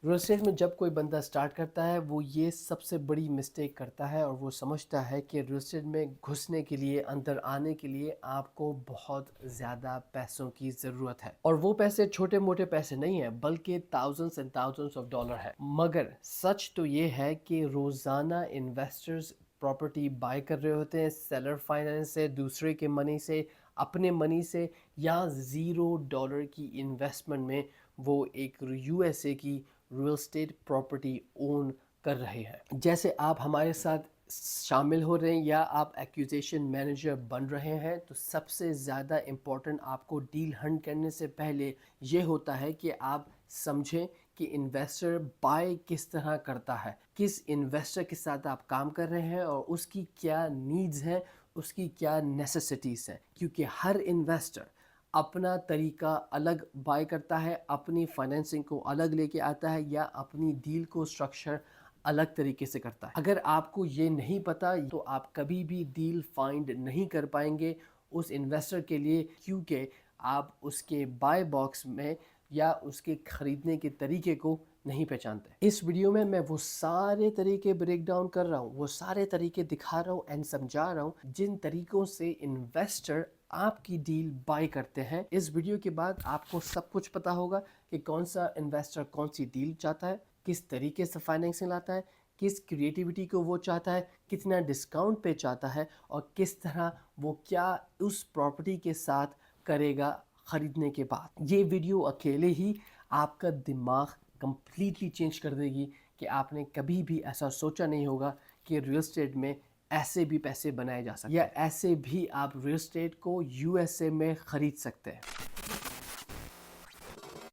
Real estate میں جب کوئی بندہ سٹارٹ کرتا ہے وہ یہ سب سے بڑی مسٹیک کرتا ہے اور وہ سمجھتا ہے کہ ریل اسٹیٹ میں گھسنے کے لیے، اندر آنے کے لیے آپ کو بہت زیادہ پیسوں کی ضرورت ہے، اور وہ پیسے چھوٹے موٹے پیسے نہیں ہیں بلکہ thousands and thousands of dollar ہے۔ مگر سچ تو یہ ہے کہ روزانہ انویسٹرز پراپرٹی بائی کر رہے ہوتے ہیں سیلر فائنانس سے، دوسرے کے منی سے، اپنے منی سے، یا $0 کی انویسٹمنٹ میں وہ ایک یو ایس اے کی ریل اسٹیٹ پراپرٹی اون کر رہے ہیں۔ جیسے آپ ہمارے ساتھ شامل ہو رہے ہیں یا آپ ایکوزیشن مینیجر بن رہے ہیں، تو سب سے زیادہ امپورٹنٹ آپ کو ڈیل ہنٹ کرنے سے پہلے یہ ہوتا ہے کہ آپ سمجھیں کہ انویسٹر بائی کس طرح کرتا ہے، کس انویسٹر کے ساتھ آپ کام کر رہے ہیں اور اس کی کیا نیڈز ہیں، اس کی کیا نیسیسٹیز ہیں، کیونکہ ہر انویسٹر اپنا طریقہ الگ بائی کرتا ہے، اپنی فائنینسنگ کو الگ لے کے آتا ہے یا اپنی ڈیل کو سٹرکچر الگ طریقے سے کرتا ہے۔ اگر آپ کو یہ نہیں پتا تو آپ کبھی بھی ڈیل فائنڈ نہیں کر پائیں گے اس انویسٹر کے لیے، کیونکہ آپ اس کے بائی باکس میں یا اس کے خریدنے کے طریقے کو نہیں پہچانتے۔ اس ویڈیو میں میں وہ سارے طریقے بریک ڈاؤن کر رہا ہوں، وہ سارے طریقے دکھا رہا ہوں اینڈ سمجھا رہا ہوں جن طریقوں سے انویسٹر آپ کی ڈیل بائی کرتے ہیں۔ اس ویڈیو کے بعد آپ کو سب کچھ پتا ہوگا کہ کون سا انویسٹر کون سی ڈیل چاہتا ہے، کس طریقے سے فائنینسنگ لاتا ہے، کس کریٹیوٹی کو وہ چاہتا ہے، کتنا ڈسکاؤنٹ پہ چاہتا ہے، اور کس طرح وہ کیا اس پراپرٹی کے ساتھ کرے گا خریدنے کے بعد۔ یہ ویڈیو اکیلے ہی آپ کا دماغ کمپلیٹلی چینج کر دے گی کہ آپ نے کبھی بھی ایسا سوچا نہیں ہوگا کہ ریل اسٹیٹ میں ایسے بھی پیسے بنائے جا سکتے ہیں یا ایسے بھی آپ ریل اسٹیٹ کو یو ایس اے میں خرید سکتے ہیں۔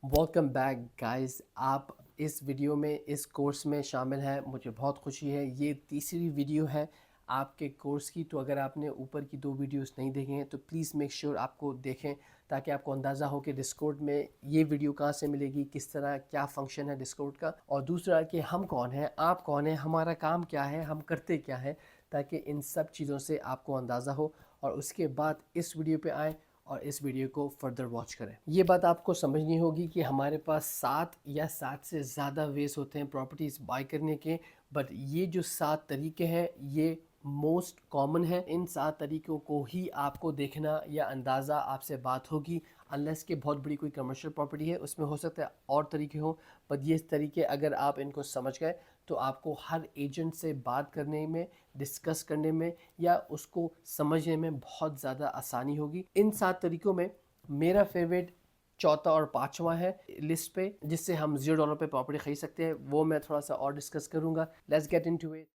ویلکم بیک گائز، آپ اس ویڈیو میں اس کورس میں شامل ہیں، مجھے بہت خوشی ہے۔ یہ تیسری ویڈیو ہے آپ کے کورس کی، تو اگر آپ نے اوپر کی 2 ویڈیوز نہیں دیکھے ہیں تو پلیز میک شیور آپ کو دیکھیں تاکہ آپ کو اندازہ ہو کہ ڈسکورڈ میں یہ ویڈیو کہاں سے ملے گی، کس طرح کیا فنکشن ہے ڈسکورڈ کا، اور دوسرا کہ ہم کون ہیں، آپ کون ہیں، ہمارا کام کیا ہے، ہم کرتے کیا ہیں، تاکہ ان سب چیزوں سے آپ کو اندازہ ہو اور اس کے بعد اس ویڈیو پہ آئیں اور اس ویڈیو کو فردر واچ کریں۔ یہ بات آپ کو سمجھنی ہوگی کہ ہمارے پاس 7 یا 7 سے زیادہ ویز ہوتے ہیں پراپرٹیز بائی کرنے کے، بٹ یہ جو 7 طریقے ہیں یہ موسٹ کامن ہے۔ ان 7 طریقوں کو ہی آپ کو دیکھنا یا اندازہ آپ سے بات ہوگی، انلیس کہ بہت بڑی کوئی کمرشل پراپرٹی ہے، اس میں ہو سکتا ہے اور طریقے ہوں، بٹ یہ طریقے اگر آپ ان کو سمجھ گئے تو آپ کو ہر ایجنٹ سے بات کرنے میں، ڈسکس کرنے میں یا اس کو سمجھنے میں بہت زیادہ آسانی ہوگی۔ ان 7 طریقوں میں میرا فیوریٹ چوتھا اور پانچواں ہے لسٹ پہ، جس سے ہم $0 پہ پراپرٹی خرید سکتے ہیں، وہ میں تھوڑا سا اور ڈسکس کروں گا۔ Let's get into it.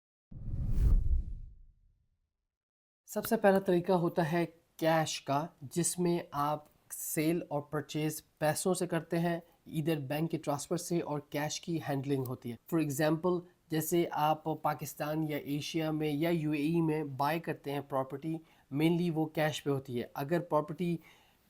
سب سے پہلا طریقہ ہوتا ہے کیش کا، جس میں آپ سیل اور پرچیز پیسوں سے کرتے ہیں، ادھر بینک کے ٹرانسفر سے، اور کیش کی ہینڈلنگ ہوتی ہے۔ فار ایگزامپل جیسے آپ پاکستان یا ایشیا میں یا یو اے ای میں بائی کرتے ہیں پراپرٹی، مینلی وہ کیش پہ ہوتی ہے۔ اگر پراپرٹی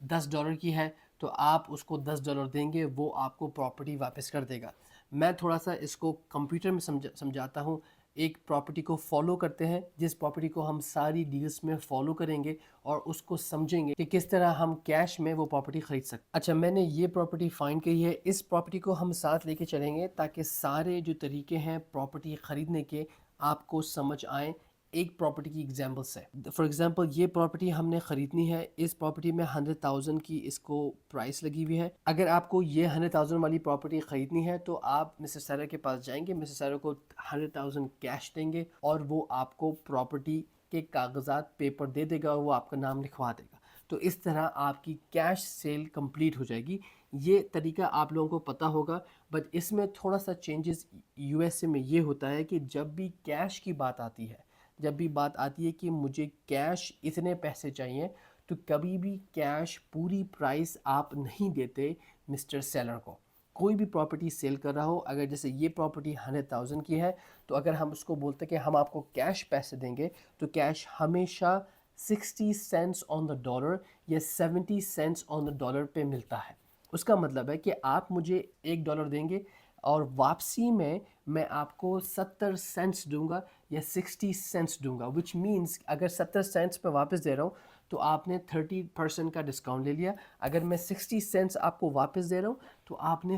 $10 کی ہے تو آپ اس کو $10 دیں گے، وہ آپ کو پراپرٹی واپس کر دے گا۔ میں تھوڑا سا اس کو کمپیوٹر میں سمجھاتا ہوں۔ ایک پراپرٹی کو فالو کرتے ہیں، جس پراپرٹی کو ہم ساری ڈیلز میں فالو کریں گے اور اس کو سمجھیں گے کہ کس طرح ہم کیش میں وہ پراپرٹی خرید سکتے ہیں۔ اچھا، میں نے یہ پراپرٹی فائنڈ کی ہے، اس پراپرٹی کو ہم ساتھ لے کے چلیں گے تاکہ سارے جو طریقے ہیں پراپرٹی خریدنے کے آپ کو سمجھ آئیں ایک پراپرٹی کی ایگزامپل سے۔ فار ایگزامپل یہ پراپرٹی ہم نے خریدنی ہے، اس پراپرٹی میں 100,000 کی اس کو پرائس لگی ہوئی ہے۔ اگر آپ کو یہ 100,000 والی پراپرٹی خریدنی ہے تو آپ مسٹر سیلر کے پاس جائیں گے، مسٹر سیلر کو 100,000 کیش دیں گے اور وہ آپ کو پراپرٹی کے کاغذات پیپر دے دے گا اور وہ آپ کا نام لکھوا دے گا۔ تو اس طرح آپ کی کیش سیل کمپلیٹ ہو جائے گی۔ یہ طریقہ آپ لوگوں کو پتہ ہوگا، بٹ اس میں تھوڑا سا چینجز یو ایس اے میں یہ ہوتا ہے کہ جب بھی کیش کی بات آتی ہے، جب بھی بات آتی ہے کہ مجھے کیش اتنے پیسے چاہیے، تو کبھی بھی کیش پوری پرائس آپ نہیں دیتے مسٹر سیلر کو۔ کوئی بھی پراپرٹی سیل کر رہا ہو، اگر جیسے یہ پراپرٹی 100,000 کی ہے تو اگر ہم اس کو بولتے کہ ہم آپ کو کیش پیسے دیں گے، تو کیش ہمیشہ 60 سینٹس آن دا ڈالر یا 70 سینٹس آن دا ڈالر پہ ملتا ہے۔ اس کا مطلب ہے کہ آپ مجھے $1 دیں گے اور واپسی میں میں آپ کو 70 سینٹس دوں گا یا 60 سینٹس دوں گا، وچ مینس اگر 70 سینٹس پہ واپس دے رہا ہوں تو آپ نے 30% کا ڈسکاؤنٹ لے لیا۔ اگر میں 60 سینٹس آپ کو واپس دے رہا ہوں تو آپ نے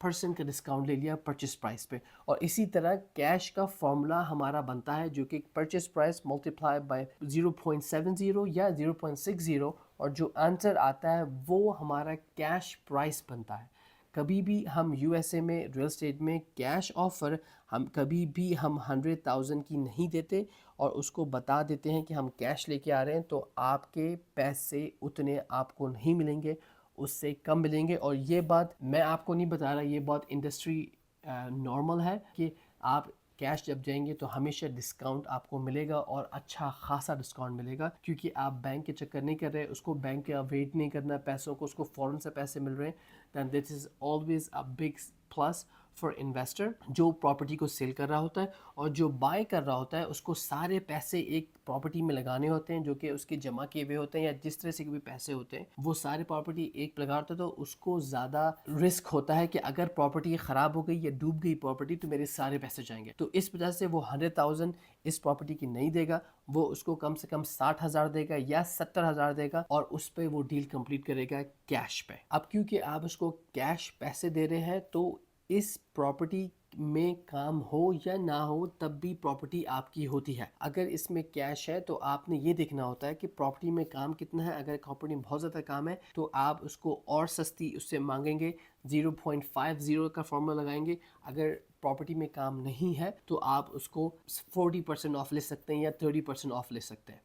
10% का डिस्काउंट ले लिया परचेस प्राइस पे। और इसी तरह कैश का फॉर्मूला हमारा बनता है जो कि परचेस प्राइस मल्टीप्लाई बाय 0.70 या 0.60, और जो आंसर आता है वो हमारा कैश प्राइस बनता है। कभी भी हम यूएसए में रियल एस्टेट में कैश ऑफ़र हम कभी भी हम 100,000 की नहीं देते और उसको बता देते हैं कि हम कैश लेके आ रहे हैं, तो आपके पैसे उतने आपको नहीं मिलेंगे, उससे कम मिलेंगे। और ये बात मैं आपको नहीं बता रहा, ये बात इंडस्ट्री नॉर्मल है कि आप कैश जब जाएंगे तो हमेशा डिस्काउंट आपको मिलेगा और अच्छा खासा डिस्काउंट मिलेगा, क्योंकि आप बैंक के चक्कर नहीं कर रहे, उसको बैंक का वेट नहीं करना पैसों को, उसको फ़ौरन से पैसे मिल रहे हैं। Then this is always a big plus for investor जो प्रॉपर्टी को सेल कर रहा होता है। और जो बाय कर रहा होता है उसको सारे पैसे एक प्रॉपर्टी में लगाने होते हैं जो कि उसके जमा किए हुए होते हैं, या जिस तरह से भी पैसे होते हैं वो सारे प्रॉपर्टी एक लगा होता है। तो उसको ज़्यादा रिस्क होता है कि अगर प्रॉपर्टी ख़राब हो गई या डूब गई प्रॉपर्टी तो मेरे सारे पैसे जाएंगे। तो इस वजह से वो 100,000 इस प्रॉपर्टी की नहीं देगा, वो उसको कम से कम 60,000 देगा या 70,000 देगा, और उस पर वो डील कंप्लीट करेगा कैश पे। अब क्योंकि आप उसको कैश पैसे दे रहे हैं तो इस प्रॉपर्टी में काम हो या ना हो तब भी प्रॉपर्टी आपकी होती है। अगर इसमें कैश है तो आपने ये देखना होता है कि प्रॉपर्टी में काम कितना है। अगर प्रॉपर्टी में बहुत ज़्यादा काम है तो आप उसको और सस्ती उससे मांगेंगे, 0.50 का फॉर्मूला लगाएंगे। अगर प्रॉपर्टी में काम नहीं है तो आप उसको 40% ऑफ ले सकते हैं या 30% ऑफ ले सकते हैं।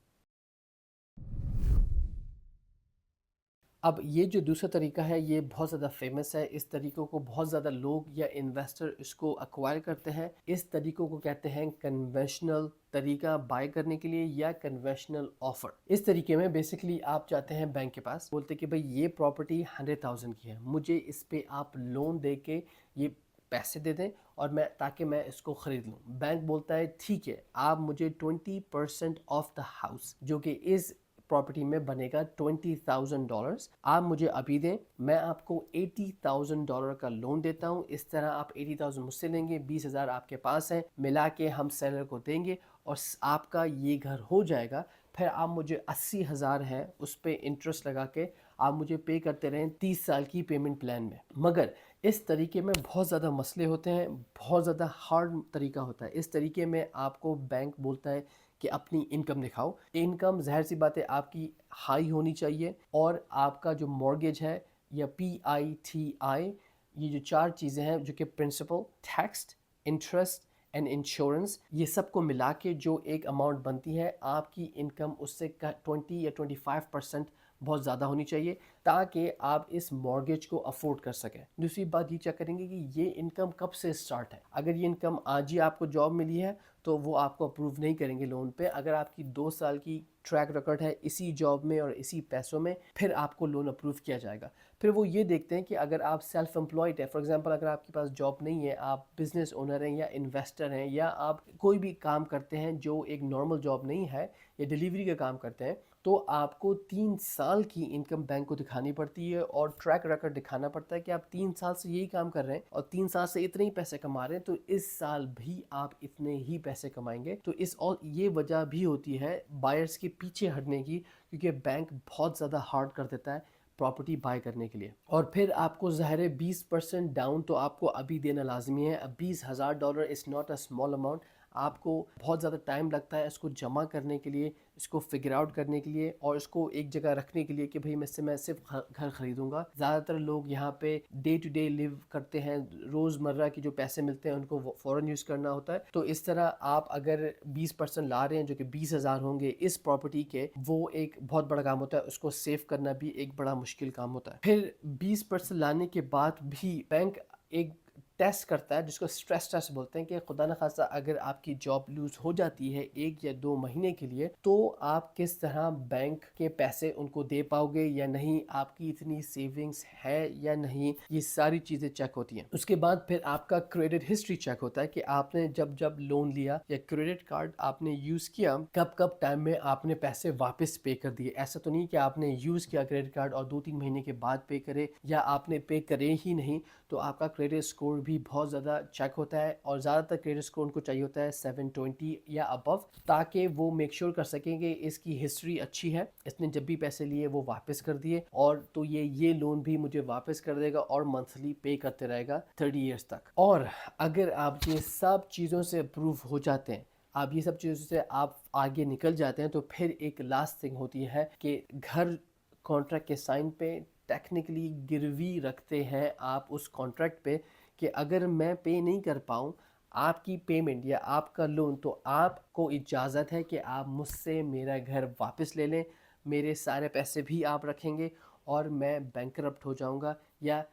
अब ये जो दूसरा तरीका है ये बहुत ज़्यादा फेमस है। इस तरीक़ों को बहुत ज़्यादा लोग या इन्वेस्टर इसको एक्वायर करते हैं। इस तरीक़ों को कहते हैं कन्वेंशनल तरीका बाय करने के लिए या कन्वेंशनल ऑफ़र। इस तरीके में बेसिकली आप जाते हैं बैंक के पास, बोलते कि भाई ये प्रॉपर्टी 100,000 की है, मुझे इस पे आप लोन दे के ये पैसे दे दें और ताकि मैं इसको ख़रीद लूँ। बैंक बोलता है ठीक है, आप मुझे 20% ऑफ द हाउस जो कि इस प्रॉपर्टी में बनेगा $20,000 आप मुझे अभी दें, मैं आपको $80,000 का लोन देता हूँ। इस तरह आप 80,000 मुझसे लेंगे, 20,000 आपके पास हैं, मिला के हम सेलर को देंगे और आपका ये घर हो जाएगा। फिर आप मुझे 80,000 है उस पर इंटरेस्ट लगा के आप मुझे पे करते रहें 30 साल की पेमेंट प्लान में। मगर इस तरीके में बहुत ज़्यादा मसले होते हैं, बहुत ज़्यादा हार्ड तरीका होता है। इस तरीके में आपको बैंक बोलता है कि अपनी इनकम दिखाओ। इनकम ज़ाहिर सी बात है आपकी हाई होनी चाहिए, और आपका जो मॉर्गेज है या PITI, ये जो 4 चीज़ें हैं जो कि principal, tax, interest and insurance, ये सब को मिला के जो एक अमाउंट बनती है आपकी इनकम उससे 20 या 25% बहुत ज़्यादा होनी चाहिए ताकि आप इस मॉर्गेज को अफोर्ड कर सकें। दूसरी बात ये चेक करेंगे कि ये इनकम कब से स्टार्ट है। अगर ये इनकम आज ही आपको जॉब मिली है तो वो आपको अप्रूव नहीं करेंगे लोन पे। अगर आपकी 2 साल की ट्रैक रिकॉर्ड है इसी जॉब में और इसी पैसों में, फिर आपको लोन अप्रूव किया जाएगा। फिर वो ये देखते हैं कि अगर आप सेल्फ एम्प्लॉयड है, फॉर एग्जांपल अगर आपके पास जॉब नहीं है, आप बिजनेस ओनर हैं या इन्वेस्टर हैं या आप कोई भी काम करते हैं जो एक नॉर्मल जॉब नहीं है या डिलीवरी का काम करते हैं, तो आपको 3 साल की इनकम बैंक को दिखानी पड़ती है और ट्रैक रिकॉर्ड दिखाना पड़ता है कि आप 3 साल से यही काम कर रहे हैं और 3 साल से इतने ही पैसे कमा रहे हैं, तो इस साल भी आप इतने ही पैसे कमाएंगे। तो और ये वजह भी होती है बायर्स के पीछे हटने की, क्योंकि बैंक बहुत ज़्यादा हार्ड कर देता है प्रॉपर्टी बाय करने के लिए। और फिर आपको ज़ाहिर है 20% डाउन तो आपको अभी देना लाजमी है। अब $20,000 is not a small amount. आपको बहुत ज़्यादा टाइम लगता है इसको जमा करने के लिए, इसको फिगर आउट करने के लिए और इसको एक जगह रखने के लिए कि भाई मैं सिर्फ घर ख़रीदूँगा। ज़्यादातर लोग यहाँ पे डे टू डे लिव करते हैं, रोज़मर्रा की जो पैसे मिलते हैं उनको फ़ौरन यूज़ करना होता है। तो इस तरह आप अगर 20% ला रहे हैं जो कि 20,000 होंगे इस प्रॉपर्टी के, वो एक बहुत बड़ा काम होता है। उसको सेव करना भी एक बड़ा मुश्किल काम होता है। फिर 20% लाने के बाद भी बैंक एक टेस्ट करता है जिसको स्ट्रेस टेस्ट बोलते हैं कि खुदा न खास्ता अगर आपकी जॉब लूज़ हो जाती है 1 या 2 महीने के लिए, तो आप किस तरह बैंक के पैसे उनको दे पाओगे या नहीं, आपकी इतनी सेविंग्स है या नहीं, ये सारी चीज़ें चेक होती हैं। उसके बाद फिर आपका क्रेडिट हिस्ट्री चेक होता है कि आपने जब लोन लिया या क्रेडिट कार्ड आपने यूज़ किया, कब टाइम में आपने पैसे वापस पे कर दिए। ऐसा तो नहीं कि आपने यूज़ किया क्रेडिट कार्ड और 2-3 महीने के बाद पे करे, या आपने पे करे ही नहीं, तो आपका क्रेडिट स्कोर भी बहुत ज़्यादा चेक होता है और ज़्यादातर क्रेडिट स्कोर उनको चाहिए होता है 720 या अबव, ताकि वो मेक श्योर कर सकें कि इसकी हिस्ट्री अच्छी है, इसने जब भी पैसे लिए वो वापस कर दिए, और तो ये लोन भी मुझे वापस कर देगा और मंथली पे करते रहेगा 30 ईयर्स तक। और अगर आप ये सब चीज़ों से अप्रूव हो जाते हैं, आप ये सब चीज़ों से आप आगे निकल जाते हैं, तो फिर एक लास्ट थिंग होती है कि घर कॉन्ट्रैक्ट के साइन पे टेक्निकली गिरवी रखते हैं आप उस कॉन्ट्रैक्ट पे कि अगर मैं पे नहीं कर पाऊँ आपकी पेमेंट या आपका लोन, तो आपको इजाज़त है कि आप मुझसे मेरा घर वापस ले लें, मेरे सारे पैसे भी आप रखेंगे और मैं बैंकरप्ट हो जाऊंगा या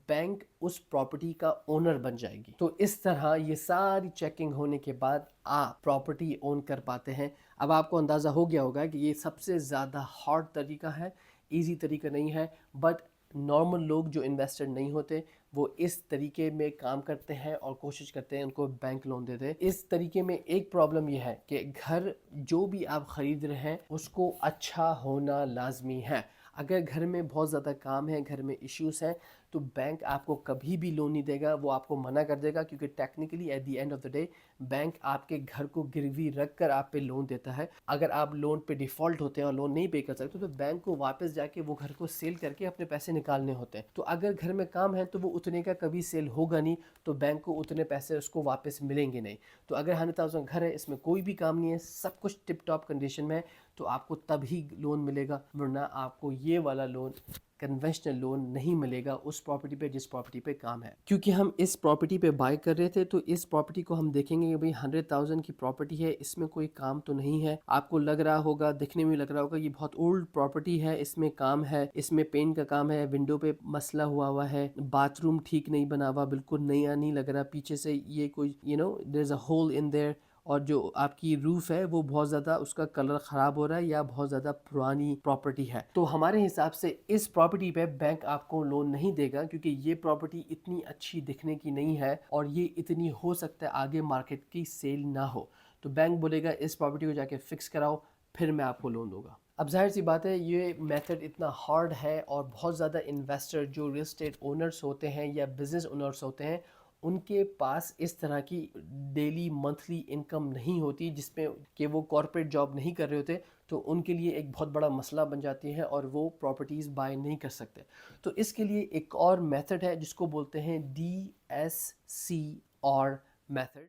बैंक उस प्रॉपर्टी का ओनर बन जाएगी। तो इस तरह ये सारी चेकिंग होने के बाद आप प्रॉपर्टी ओन कर पाते हैं। अब आपको अंदाज़ा हो गया होगा कि ये सबसे ज़्यादा हार्ड तरीका है, इजी तरीका नहीं है, बट नॉर्मल लोग जो इन्वेस्टर नहीं होते वो इस तरीके में काम करते हैं और कोशिश करते हैं उनको बैंक लोन दे दे। इस तरीके में एक प्रॉब्लम ये है कि घर जो भी आप ख़रीद रहे हैं उसको अच्छा होना लाजमी है। अगर घर में बहुत ज़्यादा काम है, घर में इश्यूज़ हैं, तो बैंक आपको कभी भी लोन नहीं देगा, वो आपको मना कर देगा, क्योंकि technically at the end of the day bank आपके घर को गिरवी रख कर आप पे लोन देता है। अगर आप लोन पे डिफ़ॉल्ट होते हैं और लोन नहीं पे कर सकते तो बैंक को वापस जाके वो घर को सेल करके अपने पैसे निकालने होते हैं। तो अगर घर में काम है तो वो उतने का कभी सेल होगा नहीं, तो बैंक को उतने पैसे उसको वापस मिलेंगे नहीं। तो अगर 100,000 घर है, इसमें कोई भी काम नहीं है, सब कुछ टिप टॉप कंडीशन में है, तो आपको तभी लोन मिलेगा, वरना आपको ये वाला लोन कन्वेंशनल लोन नहीं मिलेगा उस प्रॉपर्टी पे जिस प्रॉपर्टी पे काम है। क्योंकि हम इस प्रॉपर्टी पे बाय कर रहे थे, तो इस प्रॉपर्टी को हम देखेंगे कि भाई 100,000 की प्रॉपर्टी है, इसमें कोई काम तो नहीं है। आपको लग रहा होगा, दिखने में लग रहा होगा ये बहुत ओल्ड प्रॉपर्टी है, इसमें काम है, इसमें पेंट का काम है, विंडो पे मसला हुआ है, बाथरूम ठीक नहीं बना हुआ, बिल्कुल नया नहीं लग रहा, पीछे से ये कोई there is a hole in there, और जो आपकी रूफ है वो बहुत ज़्यादा उसका कलर ख़राब हो रहा है या बहुत ज़्यादा पुरानी प्रॉपर्टी है। तो हमारे हिसाब से इस प्रॉपर्टी पे बैंक आपको लोन नहीं देगा, क्योंकि ये प्रॉपर्टी इतनी अच्छी दिखने की नहीं है और ये इतनी हो सकता है आगे मार्केट की सेल ना हो। तो बैंक बोलेगा इस प्रॉपर्टी को जाके फिक्स कराओ, फिर मैं आपको लोन दूंगा। अब जाहिर सी बात है ये मेथड इतना हार्ड है और बहुत ज़्यादा इन्वेस्टर जो रियल एस्टेट ओनर्स होते हैं या बिज़नेस ओनर्स होते हैं, उनके पास इस तरह की डेली मंथली इनकम नहीं होती, जिसमें कि वो कॉर्पोरेट जॉब नहीं कर रहे होते, तो उनके लिए एक बहुत बड़ा मसला बन जाती है और वो प्रॉपर्टीज़ बाय नहीं कर सकते। तो इसके लिए एक और मेथड है जिसको बोलते हैं DSCR मेथड,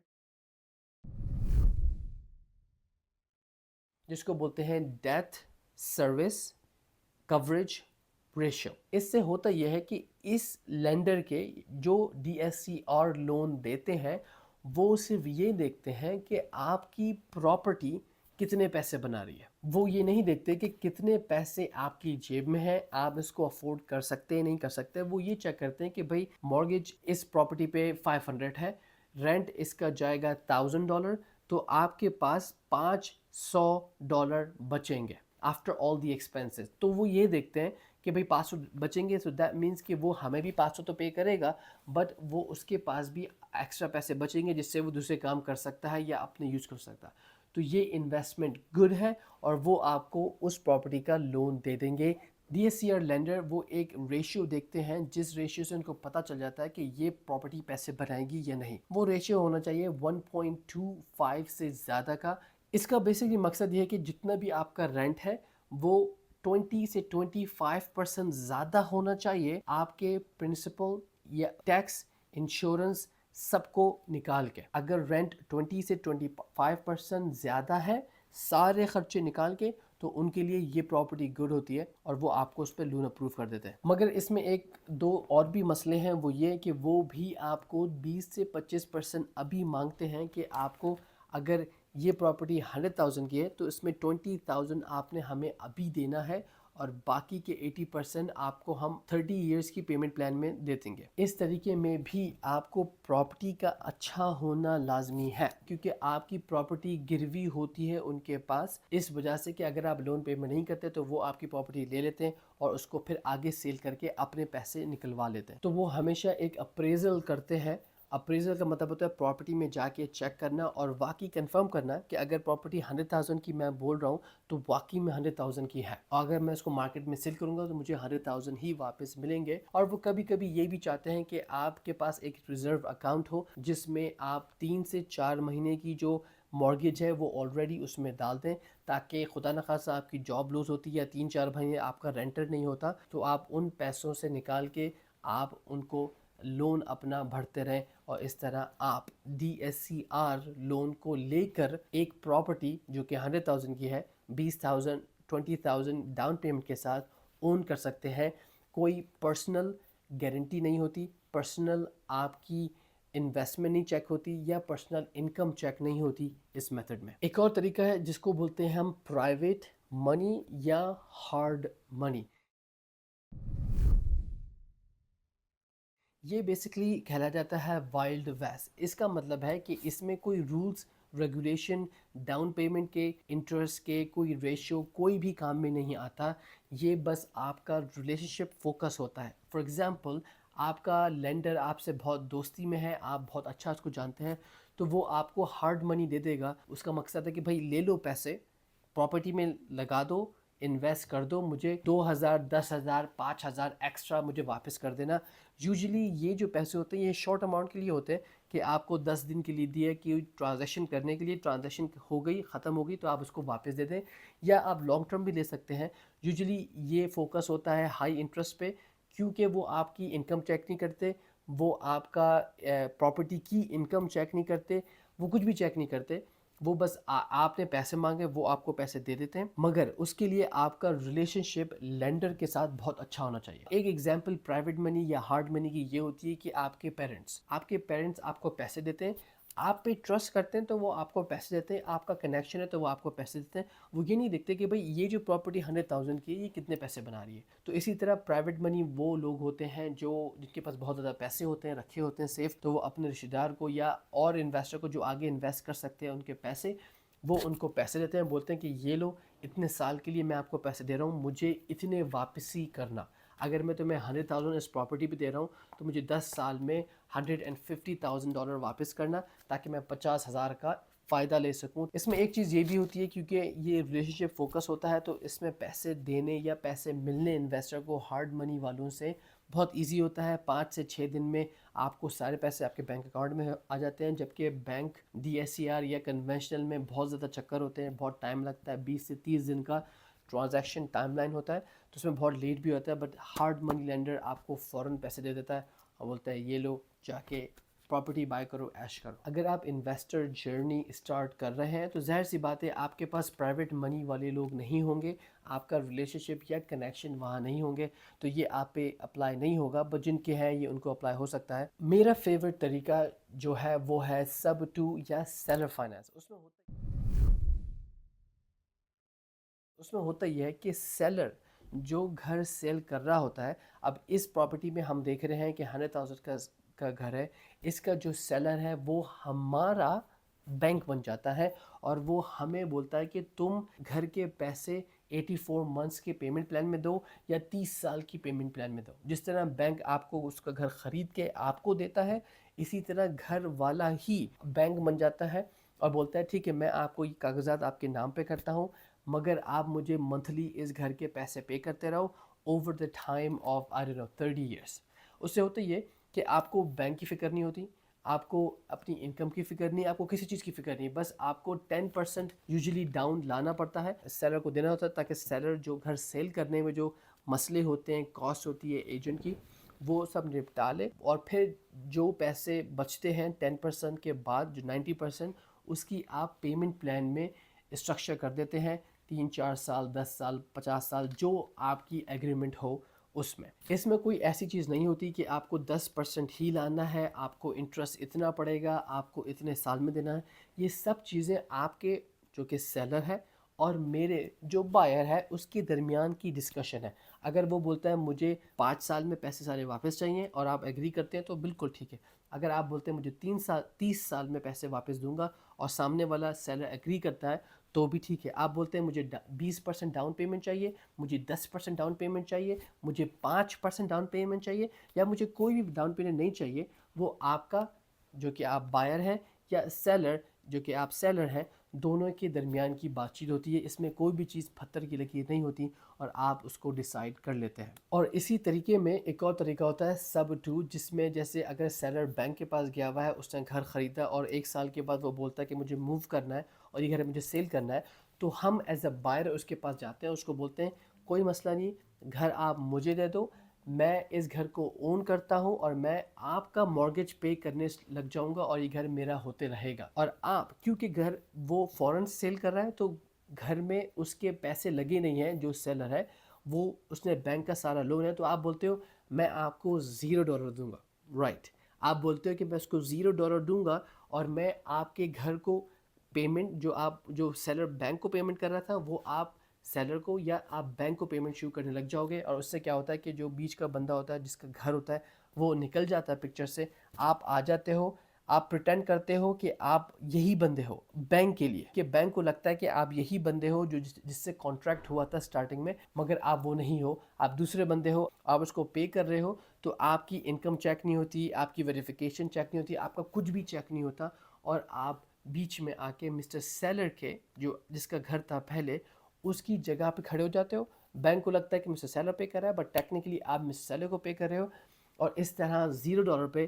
जिसको बोलते हैं डेथ सर्विस कवरेज रेशियो। इससे होता यह है कि इस लेंडर के जो DSCR लोन देते हैं वो सिर्फ ये देखते हैं कि आपकी प्रॉपर्टी कितने पैसे बना रही है। वो ये नहीं देखते कि कितने पैसे आपकी जेब में है, आप इसको अफोर्ड कर सकते हैं नहीं कर सकते। वो ये चेक करते हैं कि भाई मॉर्गेज इस प्रॉपर्टी पे 500 है, रेंट इसका जाएगा $1000, तो आपके पास $500 बचेंगे आफ्टर ऑल दी एक्सपेंसेस। तो वो ये देखते हैं कि भाई 500 बचेंगे, सो दैट मीन्स कि वो हमें भी 500 तो पे करेगा, बट वो उसके पास भी एक्स्ट्रा पैसे बचेंगे जिससे वो दूसरे काम कर सकता है या अपने यूज़ कर सकता है। तो ये इन्वेस्टमेंट गुड है और वो आपको उस प्रॉपर्टी का लोन दे देंगे। DSCR लेंडर वो एक रेशियो देखते हैं जिस रेशियो से उनको पता चल जाता है कि ये प्रॉपर्टी पैसे बनाएगी या नहीं। वो रेशियो होना चाहिए 1.25 से ज़्यादा का। इसका बेसिकली मकसद ये है कि जितना भी आपका रेंट है वो 20 से 25% ज़्यादा होना चाहिए आपके प्रिंसिपल या टैक्स इंश्योरेंस सबको निकाल के। अगर रेंट 20 से 25% ज़्यादा है सारे खर्चे निकाल के, तो उनके लिए ये प्रॉपर्टी गुड होती है और वो आपको उस पर लोन अप्रूव कर देते हैं। मगर इसमें एक दो और भी मसले हैं, वो ये कि वो भी आपको 20 से 25% अभी मांगते हैं कि आपको अगर ये प्रॉपर्टी 100,000 की है तो इसमें 20,000 आपने हमें अभी देना है और बाकी के 80% आपको हम 30 इयर्स की पेमेंट प्लान में दे देंगे। इस तरीके में भी आपको प्रॉपर्टी का अच्छा होना लाजमी है, क्योंकि आपकी प्रॉपर्टी गिरवी होती है उनके पास, इस वजह से कि अगर आप लोन पेमेंट नहीं करते तो वो आपकी प्रॉपर्टी ले लेते हैं और उसको फिर आगे सेल करके अपने पैसे निकलवा लेते हैं। तो वो हमेशा एक अप्रेजल करते हैं अप्रेजल का मतलब होता है प्रॉपर्टी में जाके चेक करना और वाकई कंफर्म करना कि अगर प्रॉपर्टी 100,000 की मैं बोल रहा हूँ तो वाकई में 100,000 की है, और अगर मैं इसको मार्केट में सेल करूँगा तो मुझे 100,000 ही वापस मिलेंगे। और वो कभी कभी ये भी चाहते हैं कि आपके पास एक रिजर्व अकाउंट हो जिसमें आप 3 से 4 महीने की जो मॉर्गेज है वो ऑलरेडी उसमें डाल दें, ताकि खुदा न खासा आपकी जॉब लूज़ होती है या 3-4 महीने आपका रेंटर नहीं होता तो आप उन पैसों से निकाल के आप उनको लोन अपना भरते रहें, और इस तरह आप DSCR लोन को लेकर एक प्रॉपर्टी जो कि 100,000 की है 20,000 20,000 डाउन पेमेंट के साथ ओन कर सकते हैं। कोई पर्सनल गारंटी नहीं होती, पर्सनल आपकी इन्वेस्टमेंट नहीं चेक होती या पर्सनल इनकम चेक नहीं होती इस मेथड में। एक और तरीका है जिसको बोलते हैं हम प्राइवेट मनी या हार्ड मनी। ये बेसिकली कहला जाता है वाइल्ड वेस्ट। इसका मतलब है कि इसमें कोई रूल्स रेगुलेशन, डाउन पेमेंट के, इंटरेस्ट के कोई रेशियो कोई भी काम में नहीं आता। ये बस आपका रिलेशनशिप फोकस होता है। फॉर एग्ज़ाम्पल, आपका लेंडर आपसे बहुत दोस्ती में है, आप बहुत अच्छा उसको जानते हैं, तो वो आपको हार्ड मनी दे देगा। उसका मकसद है कि भाई ले लो पैसे, प्रॉपर्टी में लगा दो, इन्वेस्ट कर दो, मुझे 2,000 10,000 5,000 एक्स्ट्रा मुझे वापस कर देना। यूजुअली ये जो पैसे होते हैं ये शॉर्ट अमाउंट के लिए होते हैं कि आपको 10 दिन के लिए दिया कि ट्रांजैक्शन करने के लिए, ट्रांजैक्शन हो गई, ख़त्म हो गई तो आप उसको वापस दे दें, या आप लॉन्ग टर्म भी ले सकते हैं। यूजुअली ये फोकस होता है हाई इंटरेस्ट पे, क्योंकि वो आपकी इनकम चेक नहीं करते, वो आपका प्रॉपर्टी की इनकम चेक नहीं करते, वो कुछ भी चेक नहीं करते। वो बस आपने पैसे मांगे, वो आपको पैसे दे देते हैं, मगर उसके लिए आपका रिलेशनशिप लेंडर के साथ बहुत अच्छा होना चाहिए। एक एग्जांपल प्राइवेट मनी या हार्ड मनी की ये होती है कि आपके पेरेंट्स आपको पैसे देते हैं, आप पे ट्रस्ट करते हैं तो वो आपको पैसे देते हैं, आपका कनेक्शन है तो वो आपको पैसे देते हैं। वो ये नहीं देखते कि भाई ये जो प्रॉपर्टी 100,000 की है ये कितने पैसे बना रही है। तो इसी तरह प्राइवेट मनी वो लोग होते हैं जो जिनके पास बहुत ज़्यादा पैसे होते हैं, रखे होते हैं सेफ, तो वो अपने रिश्तेदार को या और इन्वेस्टर को जो आगे इन्वेस्ट कर सकते हैं उनके पैसे, वो उनको पैसे देते हैं, बोलते हैं कि ये लो, इतने साल के लिए मैं आपको पैसे दे रहा हूँ, मुझे इतने वापसी करना। अगर मैं तुम्हें 100,000 इस प्रॉपर्टी पे दे रहा हूँ तो मुझे 10 साल में $150,000 वापस करना, ताकि मैं 50,000 का फ़ायदा ले सकूं। इसमें एक चीज़ ये भी होती है, क्योंकि ये रिलेशनशिप फोकस होता है तो इसमें पैसे देने या पैसे मिलने इन्वेस्टर को हार्ड मनी वालों से बहुत इजी होता है। 5 से 6 दिन में आपको सारे पैसे आपके बैंक अकाउंट में आ जाते हैं, जबकि बैंक DSCR या कन्वेंशनल में बहुत ज़्यादा चक्कर होते हैं, बहुत टाइम लगता है, 20 से 30 दिन का ट्रांजैक्शन टाइमलाइन होता है, तो उसमें बहुत लेट भी होता है। बट हार्ड मनी लेंडर आपको फ़ौरन पैसे दे देता है और बोलता है ये लो, जाके प्रॉपर्टी बाय करो, ऐश करो। अगर आप इन्वेस्टर जर्नी स्टार्ट कर रहे हैं तो ज़ाहिर सी बात है आपके पास प्राइवेट मनी वाले लोग नहीं होंगे, आपका रिलेशनशिप या कनेक्शन वहाँ नहीं होंगे, तो ये आप पे अप्लाई नहीं होगा। बट जिनके हैं ये उनको अप्लाई हो सकता है। मेरा फेवरेट तरीका जो है वो है सब टू या सेलर फाइनेंस। उसमें होता यह है कि सेलर जो घर सेल कर रहा होता है, अब इस प्रॉपर्टी में हम देख रहे हैं कि 100,000 का घर है, इसका जो सेलर है वो हमारा बैंक बन जाता है, और वो हमें बोलता है कि तुम घर के पैसे 84 मंथ्स के पेमेंट प्लान में दो या 30 साल की पेमेंट प्लान में दो। जिस तरह बैंक आपको उसका घर ख़रीद के आपको देता है, इसी तरह घर वाला ही बैंक बन जाता है और बोलता है ठीक है, मैं आपको ये कागज़ात आपके नाम पे करता हूँ, मगर आप मुझे मंथली इस घर के पैसे पे करते रहो over the time of I don't know 30 years. उससे होता ये कि आपको बैंक की फ़िक्र नहीं होती, आपको अपनी इनकम की फ़िक्र नहीं, आपको किसी चीज़ की फ़िक्र नहीं, बस आपको 10% यूजुअली डाउन लाना पड़ता है, सेलर को देना होता है, ताकि सेलर जो घर सेल करने में जो मसले होते हैं, कॉस्ट होती है एजेंट की, वो सब निपटा ले, और फिर जो पैसे बचते हैं 10% के बाद जो 90%, उसकी आप पेमेंट प्लान में स्ट्रक्चर कर देते हैं, 3-4 साल, 10 साल, 50 साल, जो आपकी एग्रीमेंट हो उसमें। इसमें कोई ऐसी चीज़ नहीं होती कि आपको 10% ही लाना है, आपको इंटरेस्ट इतना पड़ेगा, आपको इतने साल में देना है। ये सब चीज़ें आपके जो कि सेलर है और मेरे जो बायर है उसके दरमियान की डिस्कशन है। अगर वो बोलता है मुझे 5 साल में पैसे सारे वापस चाहिए और आप एग्री करते हैं तो बिल्कुल ठीक है। अगर आप बोलते हैं मुझे 30 साल में पैसे वापस दूंगा और सामने वाला सेलर एग्री करता है तो भी ठीक है। आप बोलते हैं मुझे 20% डाउन पेमेंट चाहिए, मुझे 10% डाउन पेमेंट चाहिए, मुझे 5% डाउन पेमेंट चाहिए, या मुझे कोई भी डाउन पेमेंट नहीं चाहिए, वो आपका جو کہ آپ بائر ہیں یا سیلر جو کہ آپ سیلر ہیں، دونوں کے درمیان کی بات چیت ہوتی ہے. اس میں کوئی بھی چیز پتھر کی لکیر نہیں ہوتی اور آپ اس کو ڈیسائیڈ کر لیتے ہیں. اور اسی طریقے میں ایک اور طریقہ ہوتا ہے سب ٹو، جس میں جیسے اگر سیلر بینک کے پاس گیا ہوا ہے، اس نے گھر خریدا اور 1 سال کے بعد وہ بولتا ہے کہ مجھے موو کرنا ہے اور یہ گھر مجھے سیل کرنا ہے، تو ہم ایز اے بائر اس کے پاس جاتے ہیں، اس کو بولتے ہیں کوئی مسئلہ نہیں، گھر آپ مجھے دے دو، میں اس گھر کو اون کرتا ہوں اور میں آپ کا مارگیج پے کرنے لگ جاؤں گا اور یہ گھر میرا ہوتے رہے گا. اور آپ کیونکہ گھر وہ فوراً سیل کر رہا ہے تو گھر میں اس کے پیسے لگے نہیں ہیں، جو سیلر ہے وہ اس نے بینک کا سارا لون ہے، تو آپ بولتے ہو میں آپ کو $0 دوں گا. رائٹ، آپ بولتے ہو کہ میں اس کو $0 دوں گا اور میں آپ کے گھر کو پیمنٹ جو سیلر بینک کو پیمنٹ کر رہا تھا وہ آپ سیلر کو یا آپ بینک کو پیمنٹ شروع کرنے لگ جاؤ گے. اور اس سے کیا ہوتا ہے کہ جو بیچ کا بندہ ہوتا ہے جس کا گھر ہوتا ہے وہ نکل جاتا ہے پکچر سے. آپ آ جاتے ہو، آپ پریٹینڈ کرتے ہو کہ آپ یہی بندے ہو بینک کے لیے، کہ بینک کو لگتا ہے کہ آپ یہی بندے ہو جو جس سے کانٹریکٹ ہوا تھا سٹارٹنگ میں، مگر آپ وہ نہیں ہو، آپ دوسرے بندے ہو. آپ اس کو پے کر رہے ہو تو آپ کی انکم چیک نہیں ہوتی، آپ کی ویریفیکیشن چیک نہیں ہوتی، آپ کا کچھ بھی چیک نہیں ہوتا، اور آپ بیچ میں آ کے مسٹر سیلر کے جس کا گھر تھا پہلے اس کی جگہ پہ کھڑے ہو جاتے ہو. بینک کو لگتا ہے کہ مسٹر سیلر پے کر رہا ہے، بٹ ٹیکنیکلی آپ مسٹر سیلر کو پے کر رہے ہو. اور اس طرح $0 پہ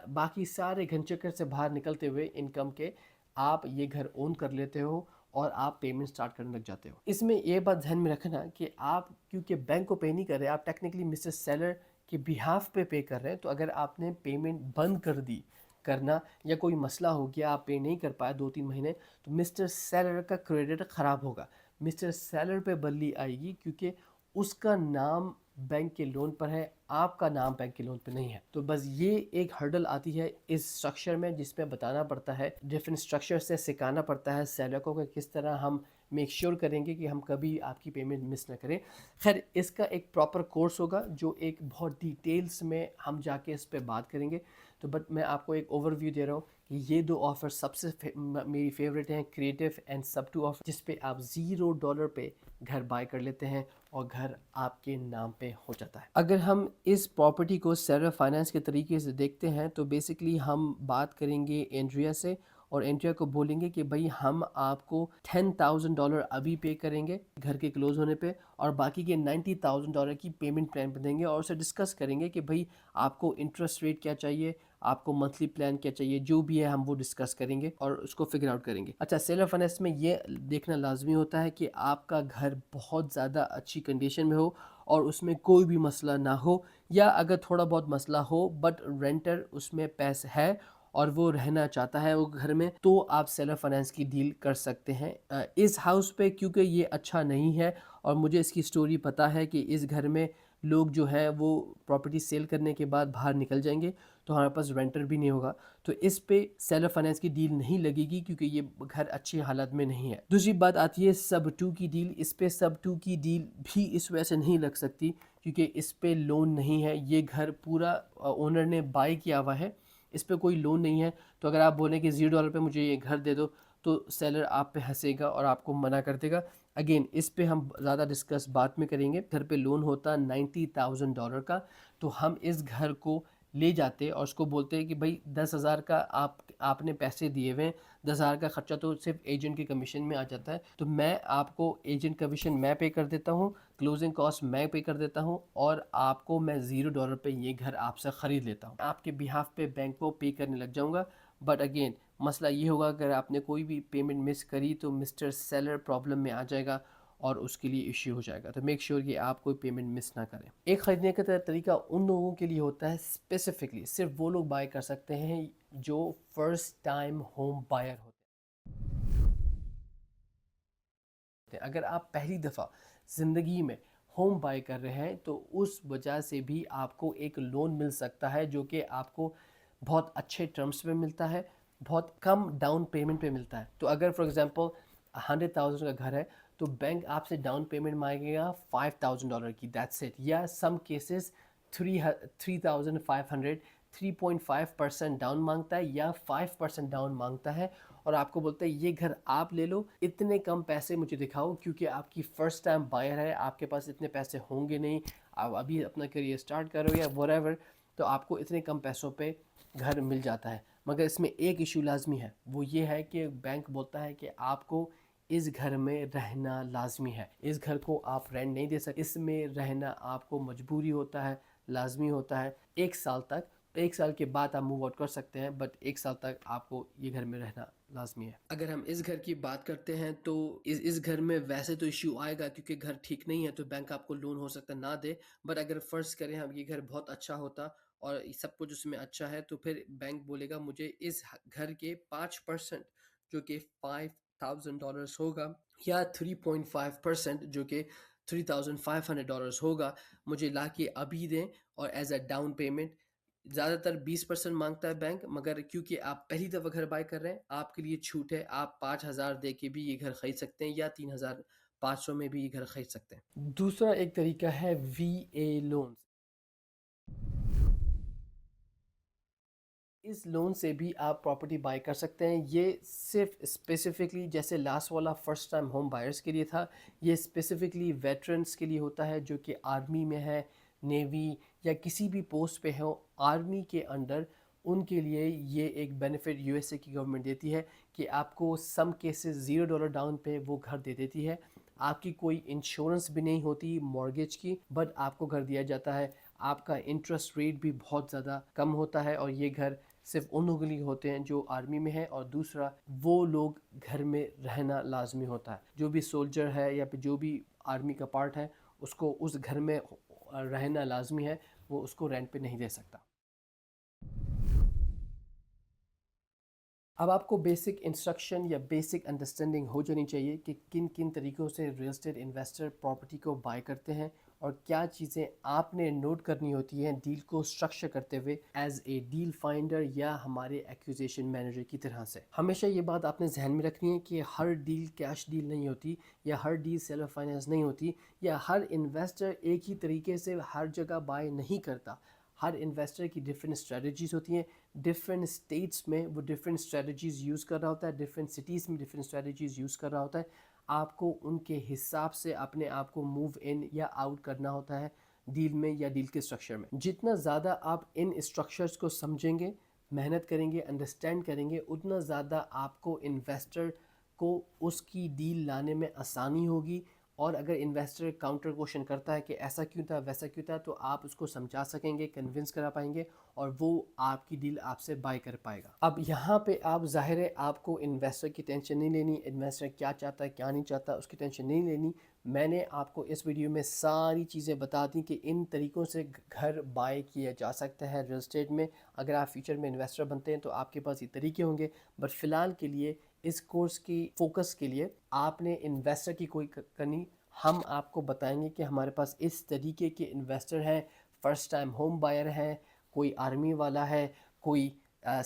باقی سارے گھن چکر سے باہر نکلتے ہوئے انکم کے آپ یہ گھر اون کر لیتے ہو اور آپ پیمنٹ سٹارٹ کرنے لگ جاتے ہو. اس میں یہ بات ذہن میں رکھنا کہ آپ کیونکہ بینک کو پے نہیں کر رہے، آپ ٹیکنیکلی مسٹر سیلر کے بیہاف پے کر رہے ہیں. تو اگر آپ نے پیمنٹ بند کر دی کرنا یا کوئی مسئلہ ہو گیا، آپ پے نہیں کر پائے 2-3 مہینے، تو مسٹر سیلر کا کریڈٹ خراب ہوگا، مسٹر سیلر پہ بلی آئے گی، کیونکہ اس کا نام بینک کے لون پر ہے، آپ کا نام بینک کے لون پہ نہیں ہے. تو بس یہ ایک ہرڈل آتی ہے اس سٹرکچر میں، جس میں بتانا پڑتا ہے، ڈیفرنٹ سٹرکچر سے سکھانا پڑتا ہے سیلر کو کہ کس طرح ہم میک شیور کریں گے کہ ہم کبھی آپ کی پیمنٹ مس نہ کریں. خیر، اس کا ایک پراپر کورس ہوگا جو ایک بہت ڈیٹیلز میں ہم جا کے اس پہ بات کریں گے. تو بٹ میں آپ کو ایک اوور ویو دے رہا ہوں کہ یہ 2 آفر سب سے میری فیوریٹ ہیں، کریٹو اینڈ سب 2 آفر، جس پہ آپ $0 پہ گھر بائی کر لیتے ہیں اور گھر آپ کے نام پہ ہو جاتا ہے. اگر ہم اس پراپرٹی کو سیلر فائنانس کے طریقے سے دیکھتے ہیں تو بیسکلی ہم بات کریں گے اینڈریا سے، اور اینڈریا کو بولیں گے کہ بھائی ہم آپ کو $10,000 ابھی پے کریں گے گھر کے کلوز ہونے پہ، اور باقی کے $90,000 کی پیمنٹ پلان پہ دیں گے، اور اسے ڈسکس کریں گے کہ بھائی آپ کو انٹرسٹ ریٹ کیا چاہیے، آپ کو منتھلی پلان کیا چاہیے، جو بھی ہے ہم وہ ڈسکس کریں گے اور اس کو فگر آؤٹ کریں گے. اچھا، سیلر فائنانس میں یہ دیکھنا لازمی ہوتا ہے کہ آپ کا گھر بہت زیادہ اچھی کنڈیشن میں ہو اور اس میں کوئی بھی مسئلہ نہ ہو، یا اگر تھوڑا بہت مسئلہ ہو بٹ رینٹر اس میں پیسے ہے اور وہ رہنا چاہتا ہے وہ گھر میں، تو آپ سیلر فائنانس کی ڈیل کر سکتے ہیں. اس ہاؤس پہ کیونکہ یہ اچھا نہیں ہے اور مجھے اس کی سٹوری پتہ ہے کہ اس گھر میں لوگ جو ہے وہ پراپرٹی سیل کرنے کے بعد باہر نکل جائیں گے تو ہمارے پاس رینٹر بھی نہیں ہوگا، تو اس پہ سیلر فائنانس کی ڈیل نہیں لگے گی کیونکہ یہ گھر اچھی حالت میں نہیں ہے. دوسری بات آتی ہے سب 2 کی ڈیل. اس پہ سب 2 کی ڈیل بھی اس وجہ سے نہیں لگ سکتی کیونکہ اس پہ لون نہیں ہے، یہ گھر پورا اونر نے بائی کیا ہوا ہے، اس پہ کوئی لون نہیں ہے. تو اگر آپ بولیں کہ $0 پہ مجھے یہ گھر دے دو تو سیلر آپ پہ ہنسے گا اور آپ کو منع کر دے گا. اگین اس پہ ہم زیادہ ڈسکس بعد میں کریں گے. گھر پہ لون ہوتا $90,000 کا، تو ہم اس گھر کو لے جاتے اور اس کو بولتے ہیں کہ بھائی 10,000 کا آپ نے پیسے دیے ہوئے ہیں، 10,000 کا خرچہ تو صرف ایجنٹ کی کمیشن میں آ جاتا ہے، تو میں آپ کو ایجنٹ کمیشن میں پے کر دیتا ہوں، کلوزنگ کاسٹ میں پے کر دیتا ہوں، اور آپ کو میں $0 پہ یہ گھر آپ سے خرید لیتا ہوں. آپ کے بیہاف پہ بینک کو پے کرنے لگ جاؤں گا. بٹ اگین مسئلہ یہ ہوگا اگر آپ نے کوئی بھی پیمنٹ مس کری تو مسٹر سیلر پرابلم میں آ جائے گا اور اس کے لیے ایشو ہو جائے گا. تو میک شیور کہ آپ کوئی پیمنٹ مس نہ کریں. ایک خریدنے کا طریقہ ان لوگوں کے لیے ہوتا ہے، اسپیسیفکلی صرف وہ لوگ بائی کر سکتے ہیں جو فرسٹ ٹائم ہوم بائر ہوتے ہیں. اگر آپ پہلی دفعہ زندگی میں ہوم بائی کر رہے ہیں تو اس وجہ سے بھی آپ کو ایک لون مل سکتا ہے جو کہ آپ کو بہت اچھے ٹرمز پہ ملتا ہے، بہت کم ڈاؤن پیمنٹ پہ ملتا ہے. تو اگر فار ایگزامپل 100,000 کا گھر ہے تو بینک آپ سے ڈاؤن پیمنٹ مانگے گا $5,000 کی، دیٹس اٹ، یا سم کیسز 3,500 3.5% ڈاؤن مانگتا ہے یا 5% ڈاؤن مانگتا ہے، اور آپ کو بولتا ہے یہ گھر آپ لے لو، اتنے کم پیسے مجھے دکھاؤ کیونکہ آپ کی فرسٹ ٹائم بائر ہے، آپ کے پاس اتنے پیسے ہوں گے نہیں، آپ ابھی اپنا کریئر سٹارٹ کر رہے ہو یا whatever، تو آپ کو اتنے کم پیسوں پہ گھر مل جاتا ہے. مگر اس میں ایک ایشو لازمی ہے، وہ یہ ہے کہ بینک بولتا ہے کہ آپ کو اس گھر میں رہنا لازمی ہے، اس گھر کو آپ رینٹ نہیں دے سکتے، اس میں رہنا آپ کو مجبوری ہوتا ہے، لازمی ہوتا ہے 1 سال تک. 1 سال کے بعد آپ موو آؤٹ کر سکتے ہیں، بٹ 1 سال تک آپ کو یہ گھر میں رہنا لازمی ہے. اگر ہم اس گھر کی بات کرتے ہیں تو اس گھر میں ویسے تو ایشو آئے گا کیونکہ گھر ٹھیک نہیں ہے، تو بینک آپ کو لون ہو سکتا ہے نہ دے. بٹ اگر فرض کریں ہم یہ گھر بہت اچھا ہوتا اور سب کچھ اس میں اچھا ہے، تو پھر بینک بولے گا مجھے اس گھر کے 5% جو کہ $5,000 ہوگا، یا 3.5% جو کہ $3,500 ہوگا، مجھے لا کے ابھی دیں اور ایز اے ڈاؤن پیمنٹ. زیادہ تر 20% مانگتا ہے بینک، مگر کیونکہ آپ پہلی دفعہ گھر بائی کر رہے ہیں، آپ کے لیے چھوٹ ہے، آپ 5,000 دے کے بھی یہ گھر خرید سکتے ہیں، یا 3,500 میں بھی یہ گھر خرید سکتے ہیں. دوسرا ایک طریقہ ہے VA لونز. اس لون سے بھی آپ پراپرٹی بائی کر سکتے ہیں. یہ صرف اسپیسیفکلی جیسے لاسٹ والا فرسٹ ٹائم ہوم بائرس کے لیے تھا، یہ اسپیسیفکلی ویٹرنس کے لیے ہوتا ہے جو کہ آرمی میں ہے، نیوی یا کسی بھی پوسٹ پہ ہو آرمی کے انڈر. ان کے لیے یہ ایک بینیفٹ USA کی گورنمنٹ دیتی ہے کہ آپ کو سم کیسز $0 ڈاؤن پہ وہ گھر دے دیتی ہے. آپ کی کوئی انشورنس بھی نہیں ہوتی مارگیج کی، بٹ آپ کو گھر دیا جاتا ہے. آپ کا انٹرسٹ ریٹ بھی بہت زیادہ کم ہوتا ہے، اور یہ گھر صرف ان لوگوں کے لیے ہوتے ہیں جو آرمی میں ہیں، اور دوسرا وہ لوگ گھر میں رہنا لازمی ہوتا ہے. جو بھی سولجر ہے یا پھر جو بھی آرمی کا پارٹ ہے، اس کو اس گھر میں رہنا لازمی ہے، وہ اس کو رینٹ پہ نہیں دے سکتا. اب آپ کو بیسک انسٹرکشن یا بیسک انڈرسٹینڈنگ ہو جانی چاہیے کہ کن کن طریقوں سے ریل اسٹیٹ انویسٹر پراپرٹی کو بائی کرتے ہیں، اور کیا چیزیں آپ نے نوٹ کرنی ہوتی ہیں ڈیل کو سٹرکچر کرتے ہوئے ایز اے ڈیل فائنڈر یا ہمارے ایکوزیشن مینیجر کی طرح سے. ہمیشہ یہ بات آپ نے ذہن میں رکھنی ہے کہ ہر ڈیل کیش ڈیل نہیں ہوتی، یا ہر ڈیل سیلر فائنینس نہیں ہوتی، یا ہر انویسٹر ایک ہی طریقے سے ہر جگہ بائی نہیں کرتا. ہر انویسٹر کی ڈفرینٹ اسٹریٹجیز ہوتی ہیں، ڈفرینٹ اسٹیٹس میں وہ ڈفرینٹ اسٹریٹجیز یوز کر رہا ہوتا ہے، ڈفرینٹ سٹیز میں ڈفرینٹ اسٹریٹجیز یوز کر رہا ہوتا ہے. آپ کو ان کے حساب سے اپنے آپ کو موو ان یا آؤٹ کرنا ہوتا ہے ڈیل میں یا ڈیل کے اسٹرکچر میں. جتنا زیادہ آپ ان اسٹرکچرز کو سمجھیں گے، محنت کریں گے، انڈرسٹینڈ کریں گے، اتنا زیادہ آپ کو انویسٹر کو اس کی ڈیل لانے میں آسانی ہوگی. اور اگر انویسٹر کاؤنٹر کوشچن کرتا ہے کہ ایسا کیوں تھا ویسا کیوں تھا، تو آپ اس کو سمجھا سکیں گے، کنونس کرا پائیں گے، اور وہ آپ کی ڈیل آپ سے بائی کر پائے گا. اب یہاں پہ آپ ظاہر ہے آپ کو انویسٹر کی ٹینشن نہیں لینی، انویسٹر کیا چاہتا ہے کیا نہیں چاہتا اس کی ٹینشن نہیں لینی. میں نے آپ کو اس ویڈیو میں ساری چیزیں بتا دیں کہ ان طریقوں سے گھر بائی کیا جا سکتا ہے ریل اسٹیٹ میں. اگر آپ فیوچر میں انویسٹر بنتے ہیں تو آپ کے پاس یہ طریقے ہوں گے، بٹ فی الحال کے لیے اس کورس کی فوکس کے لیے آپ نے انویسٹر کی کوئی کرنی، ہم آپ کو بتائیں گے کہ ہمارے پاس اس طریقے کے انویسٹر ہیں. فرسٹ ٹائم ہوم بائر ہے، کوئی آرمی والا ہے، کوئی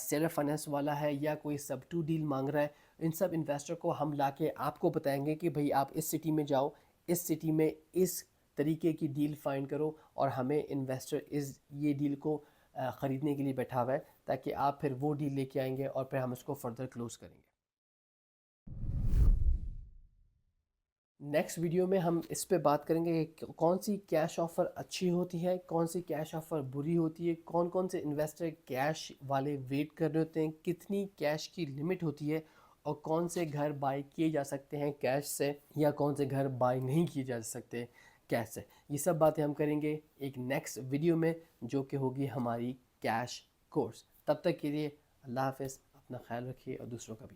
سیلر فائنینس والا ہے، یا کوئی سب ٹو ڈیل مانگ رہا ہے. ان سب انویسٹر کو ہم لا کے آپ کو بتائیں گے کہ بھئی آپ اس سٹی میں جاؤ، اس سٹی میں اس طریقے کی ڈیل فائنڈ کرو، اور ہمیں انویسٹر یہ ڈیل کو خریدنے کے لیے بیٹھا ہوا ہے، تاکہ آپ پھر وہ ڈیل لے کے آئیں گے اور پھر ہم اس کو فردر کلوز کریں گے. نیکسٹ ویڈیو میں ہم اس پہ بات کریں گے کہ کون سی کیش آفر اچھی ہوتی ہے، کون سی کیش آفر بری ہوتی ہے، کون کون سے انویسٹر کیش والے ویٹ کر رہے ہوتے ہیں، کتنی کیش کی لمٹ ہوتی ہے، اور کون سے گھر بائی کیے جا سکتے ہیں کیش سے، یا کون سے گھر بائی نہیں کیے جا سکتے کیش سے. یہ سب باتیں ہم کریں گے ایک نیکسٹ ویڈیو میں، جو کہ ہوگی ہماری کیش کورس. تب تک کے لیے اللہ حافظ، اپنا خیال رکھیے اور دوسروں کا بھی.